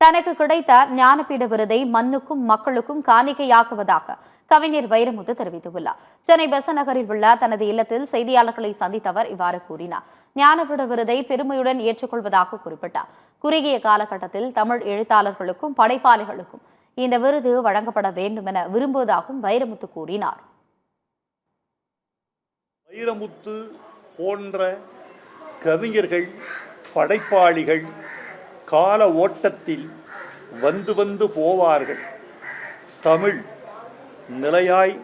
தனக்கு கிடைத்த ஞானபீட விருதை மண்ணுக்கும் மக்களுக்கும் காணிக்கையாக்குவதாக கவிஞர் வைரமுத்து தெரிவித்துள்ளார். சென்னை பெசன்ட் நகரில் உள்ள தனது இல்லத்தில் செய்தியாளர்களை சந்தித்த அவர் இவ்வாறு கூறினார். ஞானபீட விருதை பெருமையுடன் ஏற்றுக்கொள்வதாக குறிப்பிட்டார். குறுகிய காலகட்டத்தில் தமிழ் எழுத்தாளர்களுக்கும் படைப்பாளிகளுக்கும் இந்த விருது வழங்கப்பட வேண்டும் என விரும்புவதாகவும் வைரமுத்து கூறினார். வைரமுத்து போன்ற கவிஞர்கள், படைப்பாளிகள் கால ஓட்டத்தில் வந்து வந்து போவார்கள். தமிழ் நிலையாய்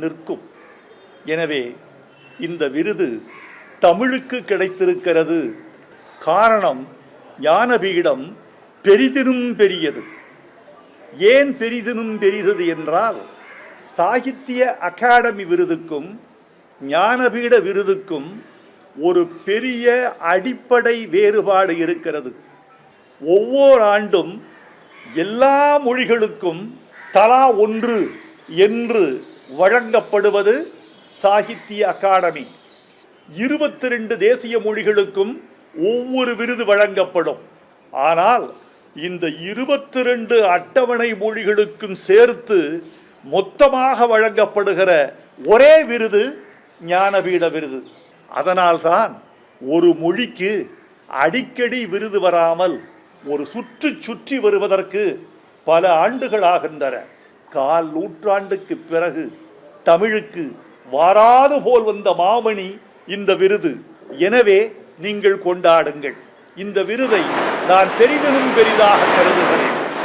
நிற்கும். எனவே இந்த விருது தமிழுக்கு கிடைத்திருக்கிறது. காரணம், ஞானபீடம் பெரிதினும் பெரியது. ஏன் பெரிதினும் பெரியது என்றால், சாகித்ய அகாடமி விருதுக்கும் ஞானபீட விருதுக்கும் ஒரு பெரிய அடிப்படை வேறுபாடு இருக்கிறது. ஒவ்வொரு ஆண்டும் எல்லா மொழிகளுக்கும் தலா ஒன்று என்று வழங்கப்படுவது சாகித்ய அகாடமி. 22 தேசிய மொழிகளுக்கும் ஒவ்வொரு விருது வழங்கப்படும். ஆனால் இந்த 22 அட்டவணை மொழிகளுக்கும் சேர்த்து மொத்தமாக வழங்கப்படுகிற ஒரே விருது ஞானபீட விருது. அதனால்தான் ஒரு மொழிக்கு அடிக்கடி விருது வராமல் ஒரு சுற்றி வருவதற்கு பல ஆண்டுகள் ஆகின்றன. கால் நூற்றாண்டுக்கு பிறகு தமிழுக்கு வாராது போல் வந்த மாமணி இந்த விருது. எனவே நீங்கள் கொண்டாடுங்கள். இந்த விருதை நான் பெரிதினும் பெரிதாக கருதுகிறேன்.